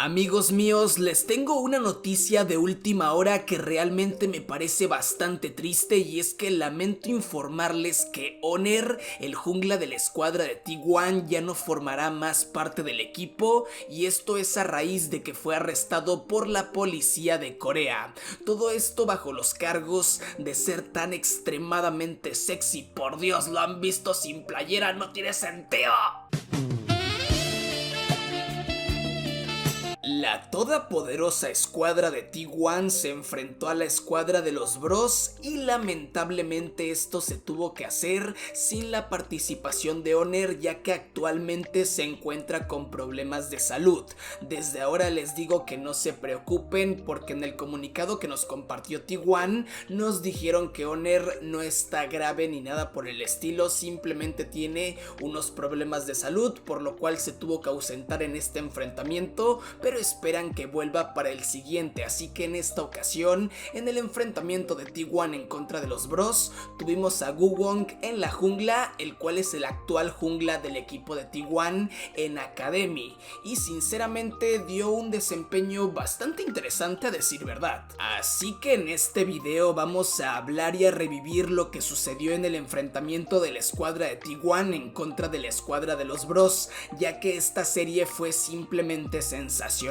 Amigos míos, les tengo una noticia de última hora que realmente me parece bastante triste, y es que lamento informarles que Oner, el jungla de la escuadra de T1, ya no formará más parte del equipo, y esto es a raíz de que fue arrestado por la policía de Corea. Todo esto bajo los cargos de ser tan extremadamente sexy. Por Dios, ¿lo han visto sin playera? ¡No tiene sentido! La todopoderosa escuadra de T1 se enfrentó a la escuadra de los Bros y lamentablemente esto se tuvo que hacer sin la participación de Oner, ya que actualmente se encuentra con problemas de salud. Desde ahora les digo que no se preocupen, porque en el comunicado que nos compartió T1 nos dijeron que Oner no está grave ni nada por el estilo, simplemente tiene unos problemas de salud, por lo cual se tuvo que ausentar en este enfrentamiento, pero esperan que vuelva para el siguiente. Así que en esta ocasión, en el enfrentamiento de T1 en contra de los Bros, tuvimos a Woo en la jungla, el cual es el actual jungla del equipo de T1 en Academy, y sinceramente dio un desempeño bastante interesante, a decir verdad. Así que en este video vamos a hablar y a revivir lo que sucedió en el enfrentamiento de la escuadra de T1 en contra de la escuadra de los Bros, ya que esta serie fue simplemente sensacional.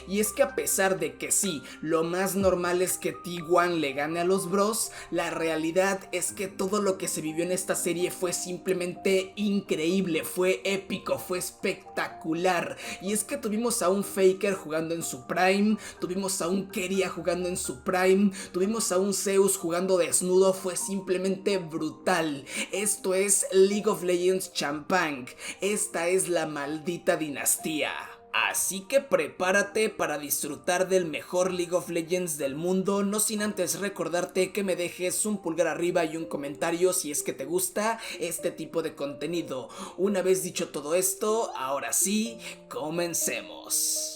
Y es que a pesar de que sí, lo más normal es que T1 le gane a los Bros, la realidad es que todo lo que se vivió en esta serie fue simplemente increíble, fue épico, fue espectacular. Y es que tuvimos a un Faker jugando en su prime, tuvimos a un KERIA jugando en su prime, tuvimos a un Zeus jugando desnudo, fue simplemente brutal. Esto es League of Legends Champagne, esta es la maldita dinastía. Así que prepárate para disfrutar del mejor League of Legends del mundo, no sin antes recordarte que me dejes un pulgar arriba y un comentario si es que te gusta este tipo de contenido. Una vez dicho todo esto, ahora sí, comencemos.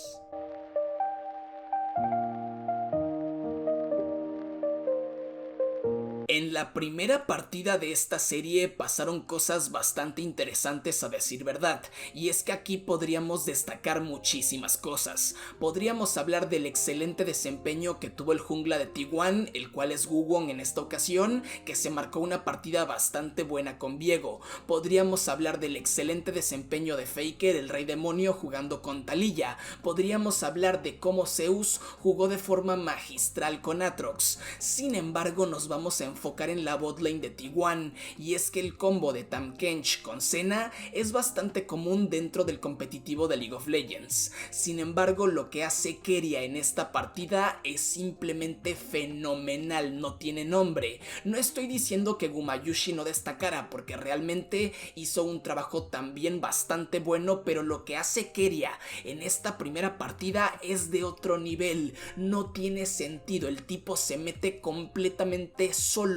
En la primera partida de esta serie pasaron cosas bastante interesantes, a decir verdad, y es que aquí podríamos destacar muchísimas cosas. Podríamos hablar del excelente desempeño que tuvo el jungla de T1, el cual es Woo en esta ocasión, que se marcó una partida bastante buena con Viego. Podríamos hablar del excelente desempeño de Faker, el rey demonio, jugando con Taliyah. Podríamos hablar de cómo Zeus jugó de forma magistral con Aatrox. Sin embargo, nos vamos a enfocar en la botlane de T1, y es que el combo de Tahm Kench con Senna es bastante común dentro del competitivo de League of Legends. Sin embargo, lo que hace KERIA en esta partida es simplemente fenomenal, no tiene nombre. No estoy diciendo que Gumayusi no destacara, porque realmente hizo un trabajo también bastante bueno, pero lo que hace KERIA en esta primera partida es de otro nivel. No tiene sentido, el tipo se mete completamente solo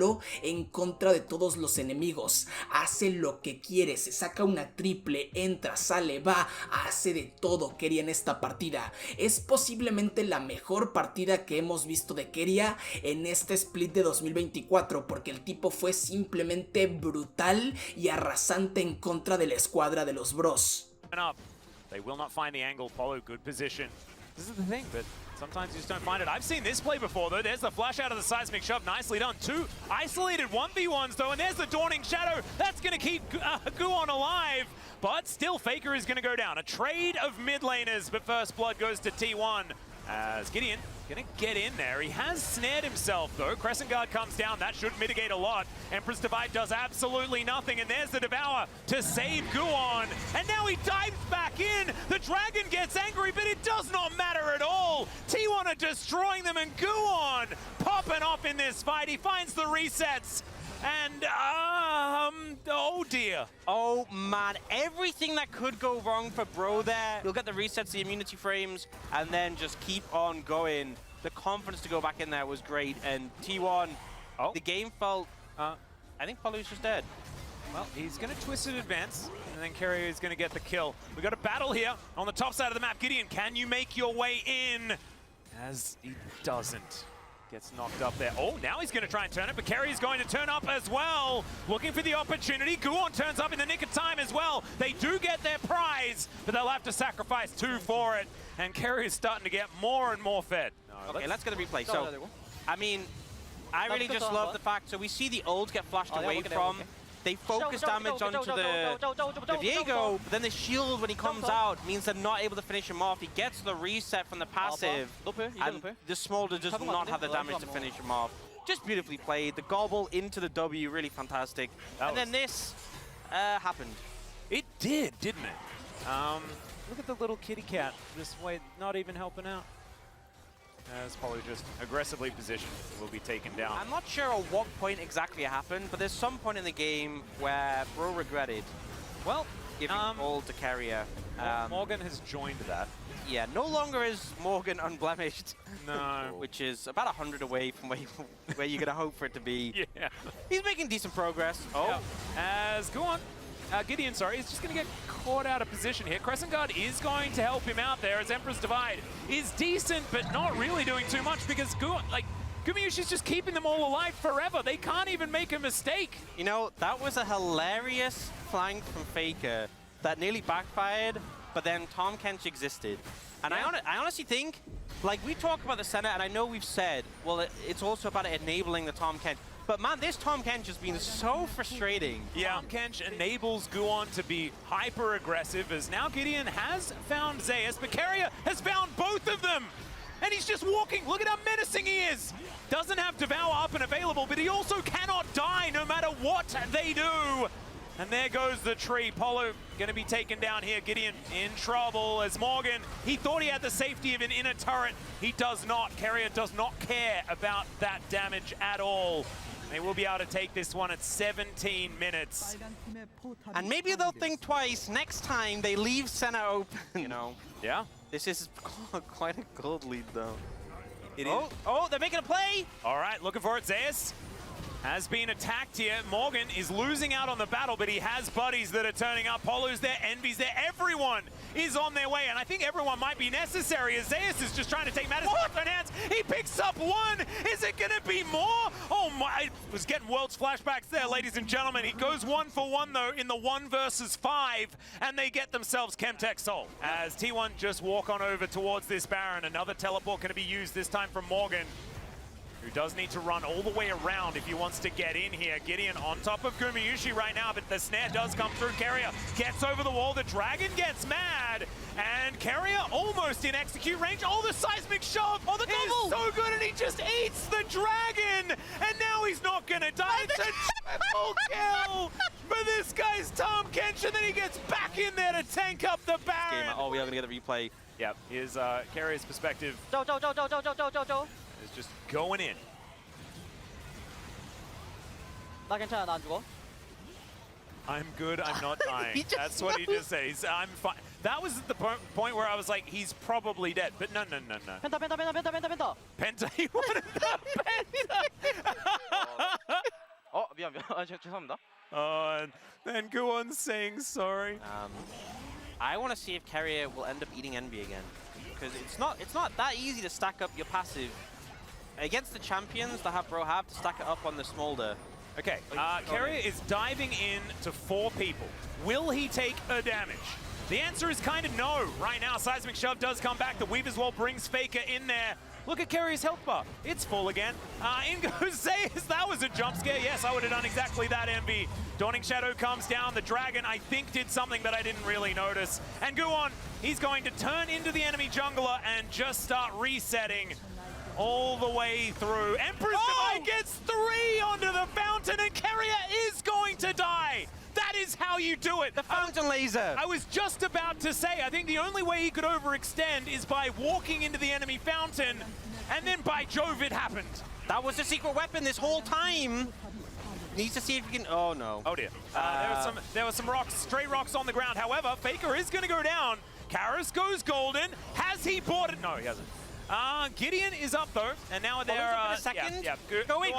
en contra de todos los enemigos, hace lo que quiere, se saca una triple, entra, sale, va, hace de todo KERIA en esta partida. Es posiblemente la mejor partida que hemos visto de KERIA en este split de 2024, porque el tipo fue simplemente brutal y arrasante en contra de la escuadra de los Bros. They will not find the angle, follow good position. This is the thing, but sometimes you just don't find it. I've seen this play before, though. There's the flash out of the seismic shove. Nicely done. Two isolated 1v1s, though, and there's the Dawning Shadow. That's going to keep Guon alive, but still Faker is going to go down. A trade of mid laners, but first blood goes to T1. As Gideon gonna get in there. He has snared himself, though. Crescent Guard comes down. That should mitigate a lot. Empress Divide does absolutely nothing, and there's the Devour to save Guon. And now he dives back in. The Dragon gets angry, but it does not matter at all. T1 are destroying them, and Guon popping off in this fight. He finds the resets. And, oh dear. Oh man, everything that could go wrong for Bro there. You'll get the resets, the immunity frames, and then just keep on going. The confidence to go back in there was great, and T1, the game felt, I think Polu's just dead. Well, he's going to twist it advance, and then KERIA is going to get the kill. We got a battle here on the top side of the map. Gideon, can you make your way in? As he doesn't. Gets knocked up there. Oh, now he's going to try and turn it, but KERIA is going to turn up as well. Looking for the opportunity. Guon turns up in the nick of time as well. They do get their prize, but they'll have to sacrifice 2 for it. And KERIA is starting to get more and more fed. No, okay, let's get the replay. So, I mean, I really just love the fact, so we see the ult get flashed away from. They focus damage onto the Viego, but then the shield, when he comes out, means they're not able to finish him off. He gets the reset from the passive, and the Smolder does not have the damage to finish him off. Just beautifully played. The gobble into the W, really fantastic. And then this happened. It did, didn't it? Look at the little kitty cat this way, not even helping out. As Polo just aggressively positioned, will be taken down. I'm not sure at what point exactly it happened, but there's some point in the game where Bro regretted, well, giving ult to KERIA. Morgan has joined that. Yeah, no longer is Morgan unblemished. No. Which is about 100 away from where you're going to hope for it to be. Yeah. He's making decent progress. Oh. Yeah. As Guon, Gideon, sorry, is just going to get caught out of position here. Crescent Guard is going to help him out there as Emperor's Divide is decent, but not really doing too much because Gumayushi's just keeping them all alive forever. They can't even make a mistake. You know, that was a hilarious flank from Faker that nearly backfired, but then Tahm Kench existed. And I honestly think, like, we talk about the center, and I know we've said, well, it's also about enabling the Tahm Kench. But man, this Tahm Kench has been so frustrating. Yeah, Tahm Kench enables Guon to be hyper-aggressive, as now Gideon has found Zeus, but KERIA has found both of them! And he's just walking. Look at how menacing he is. Doesn't have Devour up and available, but he also cannot die no matter what they do. And there goes the tree. Polo going to be taken down here. Gideon in trouble as Morgan. He thought he had the safety of an inner turret. He does not. KERIA does not care about that damage at all. They will be able to take this one at 17 minutes. And maybe they'll think twice next time they leave center open. You know. Yeah. This is quite a gold lead, though. It is. Oh, they're making a play. All right, looking for it. Zeus has been attacked here. Morgan is losing out on the battle, but he has buddies that are turning up. Polo's there, Envy's there. Everyone is on their way, and I think everyone might be necessary as Zeus is just trying to take matters in his own hands. He picks up one. Is it going to be more? Oh my, I was getting World's flashbacks there, ladies and gentlemen. He goes 1 for 1, though, in the 1 versus 5, and they get themselves Chemtech Soul. As T1 just walk on over towards this Baron. Another teleport going to be used, this time from Morgan, who does need to run all the way around if he wants to get in here. Gideon on top of Gumayushi right now, but the snare does come through. KERIA gets over the wall. The dragon gets mad, and KERIA almost in execute range. Oh, the seismic shove! Oh, the is so good, and he just eats the dragon, and now he's not gonna die. It's a triple kill for this guy's Tahm Kench, and then he gets back in there to tank up the Baron. Oh, we are gonna get a replay. Yep, here's KERIA's perspective. Is just going in. 나 괜찮아, 나 안 죽어. I'm good, I'm not dying. That's what he just said. I'm fine. That was the point where I was like, he's probably dead. But no. 펜타. Penta, he wanted the Penta! 미안. 죄송합니다. And then Guon's saying sorry. I want to see if KERIA will end up eating Envy again. Because it's not that easy to stack up your passive. Against the champions that have to stack it up on the Smolder. Okay, KERIA is diving in to 4 people. Will he take a damage? The answer is kind of no. Right now, Seismic Shove does come back. The Weaver's Wall brings Faker in there. Look at KERIA's health bar. It's full again. In goes Zeus. That was a jump scare. Yes, I would have done exactly that, Envy. Dawning Shadow comes down. The Dragon, I think, did something that I didn't really notice. And Guon, he's going to turn into the enemy jungler and just start resetting all the way through. Emperor's Divide gets 3 onto the fountain, and KERIA is going to die. That is how you do it. The fountain laser. I was just about to say, I think the only way he could overextend is by walking into the enemy fountain, and then by Jove, it happened. That was the secret weapon this whole time. Needs to see if he can. Oh no. Oh dear. There were some rocks, stray rocks on the ground. However, Faker is going to go down. Karras goes golden. Has he bought it? No, he hasn't. Gideon is up though, and now they're second. Yeah. Go in.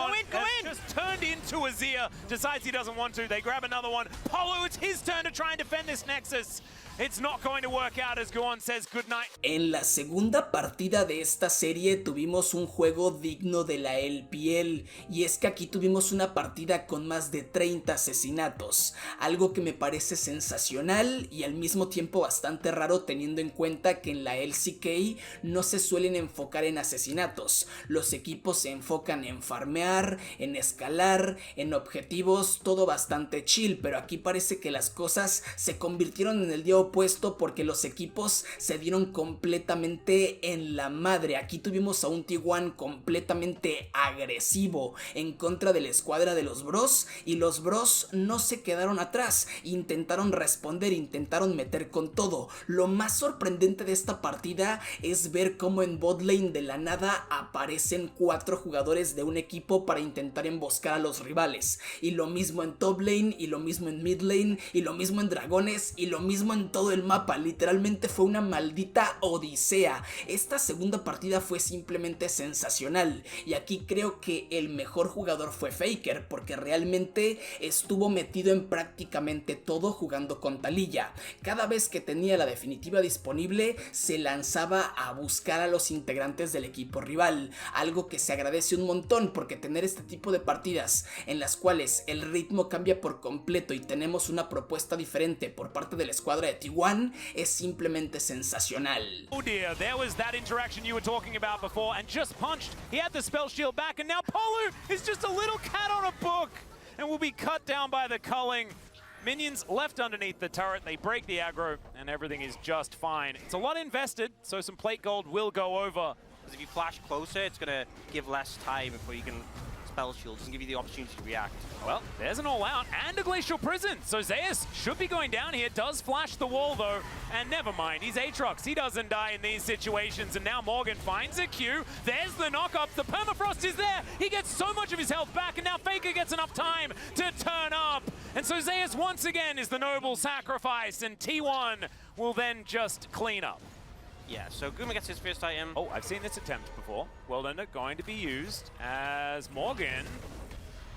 Just turned into Azir. Decides he doesn't want to. They grab another one. Polo, it's his turn to try and defend this Nexus. It's not going to work out as Guon says goodnight. En la segunda partida de esta serie tuvimos un juego digno de la LPL, y es que aquí tuvimos una partida con más de 30 asesinatos, algo que me parece sensacional y al mismo tiempo bastante raro teniendo en cuenta que en la LCK no se suelen enfocar en asesinatos. Los equipos se enfocan en farmear, en escalar, en objetivos, todo bastante chill, pero aquí parece que las cosas se convirtieron en el día opuesto porque los equipos se dieron completamente en la madre. Aquí tuvimos a un T1 completamente agresivo en contra de la escuadra de los bros, y los bros no se quedaron atrás, intentaron responder, intentaron meter con todo. Lo más sorprendente de esta partida es ver cómo en botlane de la nada aparecen 4 jugadores de un equipo para intentar emboscar a los rivales, y lo mismo en top lane, y lo mismo en mid lane, y lo mismo en dragones, y lo mismo en todo el mapa. Literalmente fue una maldita odisea. Esta segunda partida fue simplemente sensacional, y aquí creo que el mejor jugador fue Faker, porque realmente estuvo metido en prácticamente todo jugando con Taliyah. Cada vez que tenía la definitiva disponible se lanzaba a buscar a los integrantes del equipo rival, algo que se agradece un montón, porque tener este tipo de partidas en las cuales el ritmo cambia por completo y tenemos una propuesta diferente por parte de la escuadra de T1 es simplemente sensacional. Oh dear, there was that interaction you were talking about before and just punched. He had the spell shield back and now Polu is just a little cat on a book and will be cut down by the culling. Minions left underneath the turret, they break the aggro and everything is just fine. It's a lot invested, so some plate gold will go over. Because if you flash closer, it's going to give less time before you can spell shield. It doesn't give you the opportunity to react. Well, there's an all-out and a glacial prison. So Zeus should be going down here. Does flash the wall, though. And never mind, he's Aatrox. He doesn't die in these situations. And now Morgan finds a Q. There's the knock-up. The permafrost is there. He gets so much of his health back. And now Faker gets enough time to turn up. And so Zeus once again is the noble sacrifice. And T1 will then just clean up. Yeah, so Guma gets his first item. Oh, I've seen this attempt before. Well done, going to be used as Morgan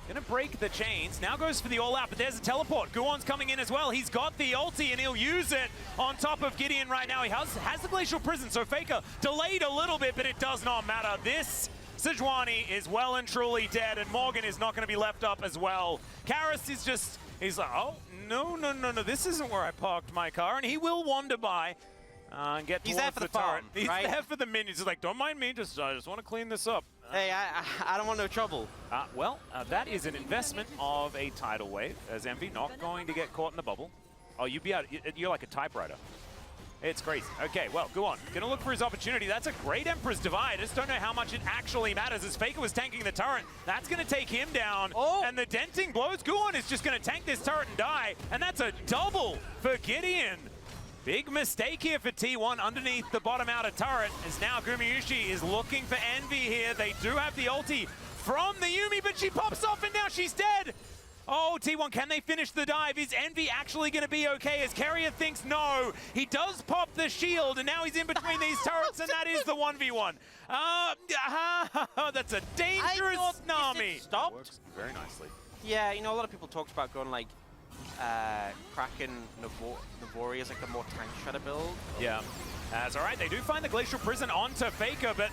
gonna break the chains. Now goes for the all-out, but there's a teleport. Guon's coming in as well. He's got the ulti, and he'll use it on top of Gideon right now. He has the glacial prison, so Faker delayed a little bit, but it does not matter. This Sejuani is well and truly dead, and Morgan is not gonna be left up as well. Karras is just, he's like, oh, no, this isn't where I parked my car, and he will wander by. And get He's there for the farm, turret. He's right? there for the minions. He's like, don't mind me, I just want to clean this up. Hey, I don't want no trouble. Well, that is an investment of a tidal wave, as Envy not going to get caught in the bubble. Oh, you're like a typewriter. It's crazy. Okay, well, go on. Gonna look for his opportunity. That's a great Emperor's Divide. I just don't know how much it actually matters, as Faker was tanking the turret. That's gonna take him down. Oh. And the denting blows. Guon is just gonna tank this turret and die. And that's a double for Gideon. Big mistake here for T1 underneath the bottom outer turret, as now Gumayushi is looking for Envy here. They do have the ulti from the Yuumi, but she pops off and now she's dead. Oh, T1, can they finish the dive? Is Envy actually going to be okay? As KERIA thinks no. He does pop the shield, and now he's in between these turrets, and that is the 1v1. That's a dangerous Nami. Stopped? Works very nicely. Yeah, you know, a lot of people talked about going like Kraken Navori is like the more tank shredder build. Yeah, that's all right. They do find the Glacial Prison onto Faker, but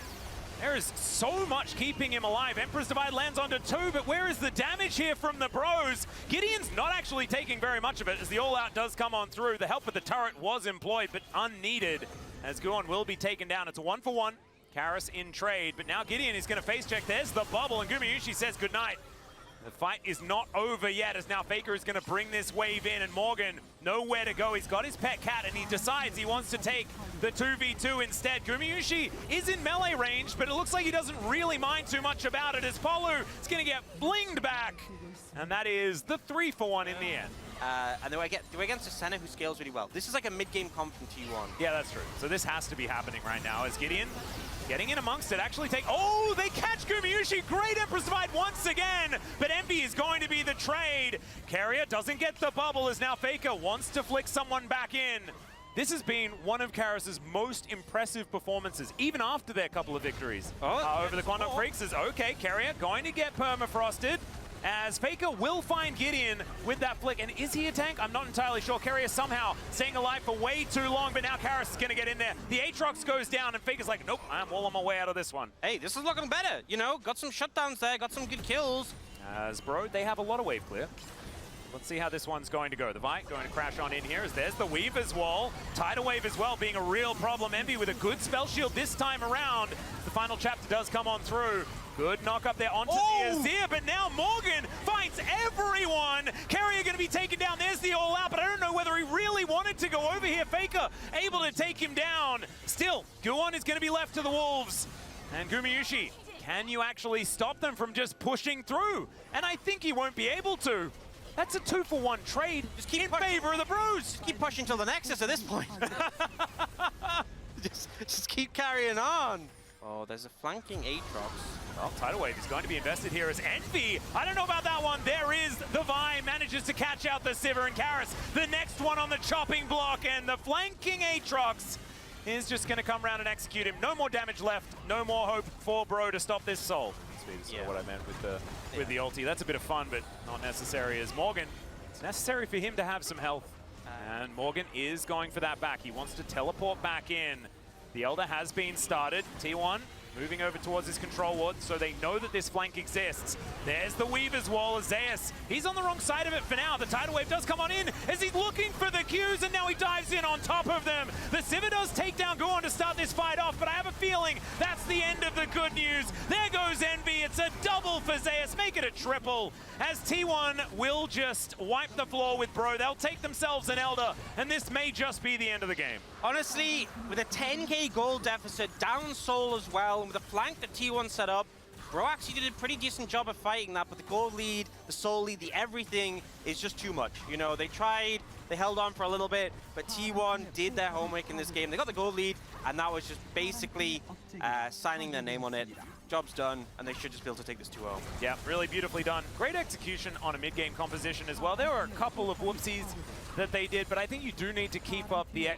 there is so much keeping him alive. Emperor's Divide lands onto 2, but where is the damage here from the bros? Gideon's not actually taking very much of it, as the all-out does come on through. The help with the turret was employed, but unneeded, as Guon will be taken down. It's a 1-for-1. Karras in trade, but now Gideon is going to face check. There's the bubble, and Gumayushi says goodnight. The fight is not over yet, as now Faker is going to bring this wave in, and Morgan nowhere to go. He's got his pet cat, and he decides he wants to take the 2v2 instead. Gumayushi is in melee range, but it looks like he doesn't really mind too much about it, as Polu is going to get blinged back. And that is the 3-for-1 in the end. And they're against a center who scales really well. This is like a mid-game comp from T1. Yeah, that's true. So this has to be happening right now, as Gideon getting in amongst it, actually take... Oh, they catch Gumayushi! Great Emperor's Divide once again! But Envy is going to be the trade. KERIA doesn't get the bubble, as now Faker wants to flick someone back in. This has been one of Karras' most impressive performances, even after their couple of victories over the Quantum Freaks. Is okay, KERIA going to get permafrosted. as Faker will find Gideon with that flick. And is he a tank? I'm not entirely sure. KERIA somehow staying alive for way too long, but now Karis is going to get in there. The Aatrox goes down, and Faker's like, nope, I'm all on my way out of this one. Hey, this is looking better, you know? Got some shutdowns there, got some good kills. As bro, they have a lot of wave clear. Let's see how this one's going to go. The Vite going to crash on in here as there's the Weaver's Wall. Tidal Wave as well being a real problem. Envy with a good spell shield this time around. The final chapter does come on through. Good knock up there onto the Azir, but now Morgan finds everyone. KERIA going to be taken down. There's the all out, but I don't know whether he really wanted to go over here. Faker able to take him down. Still, Guon is going to be left to the Wolves. And Gumayusi, can you actually stop them from just pushing through? And I think he won't be able to. That's a 2-for-1 trade just keep in favor of the Bros. Just keep pushing till the Nexus at this point. just keep carrying on. Oh, there's a flanking Aatrox. Well, Tidal Wave is going to be invested here as Envy. I don't know about that one. There is the Vi, manages to catch out the Sivir and Karis. The next one on the chopping block, and the flanking Aatrox is just going to come around and execute him. No more damage left. No more hope for Bro to stop this soul. Speed is sort of what I meant with the ulti. That's a bit of fun, but not necessary as Morgan. It's necessary for him to have some health. And Morgan is going for that back. He wants to teleport back in. The Elder has been started. T1 moving over towards his control ward, so they know that this flank exists. There's the Weaver's Wall as Zeus. He's on the wrong side of it for now. The Tidal Wave does come on in as he's looking for the Qs, and now he dives in on top of them. The Sivir does take down Guon to start this fight off, but I have a feeling that's the end of the good news. There goes Envy. It's a double for Zeus. Make it a triple, as T1 will just wipe the floor with Bro. They'll take themselves an Elder, and this may just be the end of the game. Honestly, with a 10k gold deficit, down soul as well, and with the flank that T1 set up, Bro actually did a pretty decent job of fighting that, but the gold lead, the soul lead, the everything is just too much. You know, they tried, they held on for a little bit, but T1 did their homework in this game. They got the gold lead, and that was just basically signing their name on it. Job's done, and they should just be able to take this 2-0. Yeah, really beautifully done. Great execution on a mid-game composition as well. There were a couple of whoopsies that they did, but I think you do need to keep up the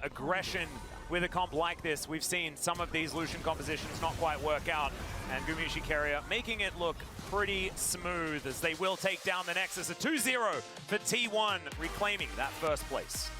aggression with a comp like this. We've seen some of these Lucian compositions not quite work out, and Gumayusi KERIA making it look pretty smooth as they will take down the Nexus. A 2-0 for T1, reclaiming that first place.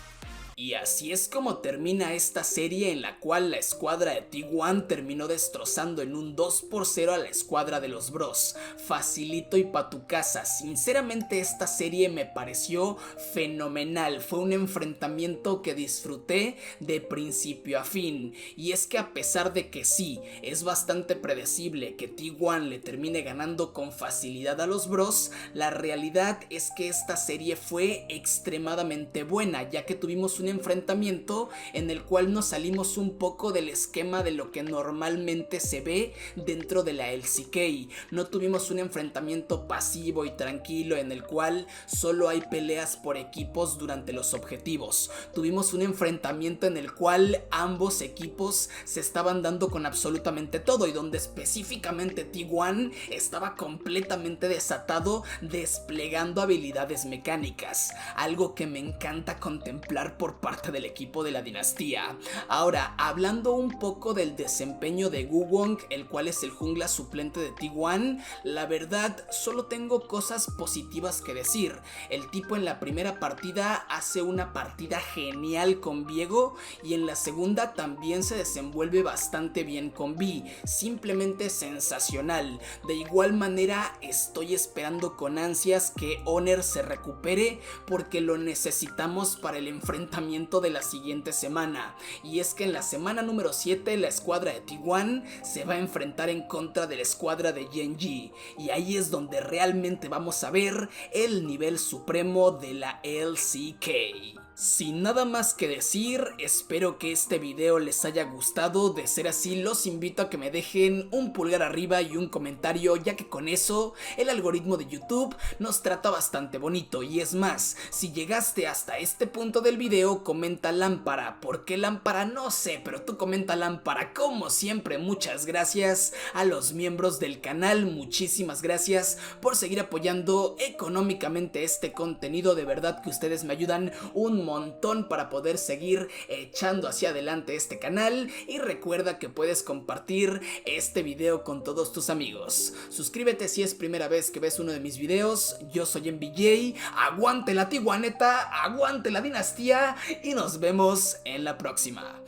Y así es como termina esta serie, en la cual la escuadra de T1 terminó destrozando en un 2-0 a la escuadra de los Bros. Facilito y pa' tu casa. Sinceramente esta serie me pareció fenomenal. Fue un enfrentamiento que disfruté de principio a fin. Y es que a pesar de que sí, es bastante predecible que T1 le termine ganando con facilidad a los Bros, la realidad es que esta serie fue extremadamente buena, ya que tuvimos un enfrentamiento en el cual nos salimos un poco del esquema de lo que normalmente se ve dentro de la LCK. No tuvimos un enfrentamiento pasivo y tranquilo en el cual solo hay peleas por equipos durante los objetivos. Tuvimos un enfrentamiento en el cual ambos equipos se estaban dando con absolutamente todo, y donde específicamente T1 estaba completamente desatado, desplegando habilidades mecánicas, algo que me encanta contemplar por parte del equipo de la dinastía. Ahora, hablando un poco del desempeño de Guwon, el cual es el jungla suplente de T1, la verdad solo tengo cosas positivas que decir. El tipo en la primera partida hace una partida genial con Viego, y en la segunda también se desenvuelve bastante bien con Vi, simplemente sensacional. De igual manera estoy esperando con ansias que Oner se recupere, porque lo necesitamos para el enfrentamiento de la siguiente semana. Y es que en la semana número 7 la escuadra de T1 se va a enfrentar en contra de la escuadra de Genji, y ahí es donde realmente vamos a ver el nivel supremo de la LCK. Sin nada más que decir, espero que este video les haya gustado. De ser así, los invito a que me dejen un pulgar arriba y un comentario, ya que con eso el algoritmo de YouTube nos trata bastante bonito. Y es más, si llegaste hasta este punto del video, comenta lámpara. ¿Por qué lámpara? No sé, pero tú comenta lámpara. Como siempre, muchas gracias a los miembros del canal. Muchísimas gracias por seguir apoyando económicamente este contenido. De verdad que ustedes me ayudan un montón para poder seguir echando hacia adelante este canal, y recuerda que puedes compartir este video con todos tus amigos. Suscríbete si es primera vez que ves uno de mis videos. Yo soy MBJ, aguante la Tijuaneta, aguante la dinastía y nos vemos en la próxima.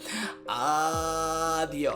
Adiós.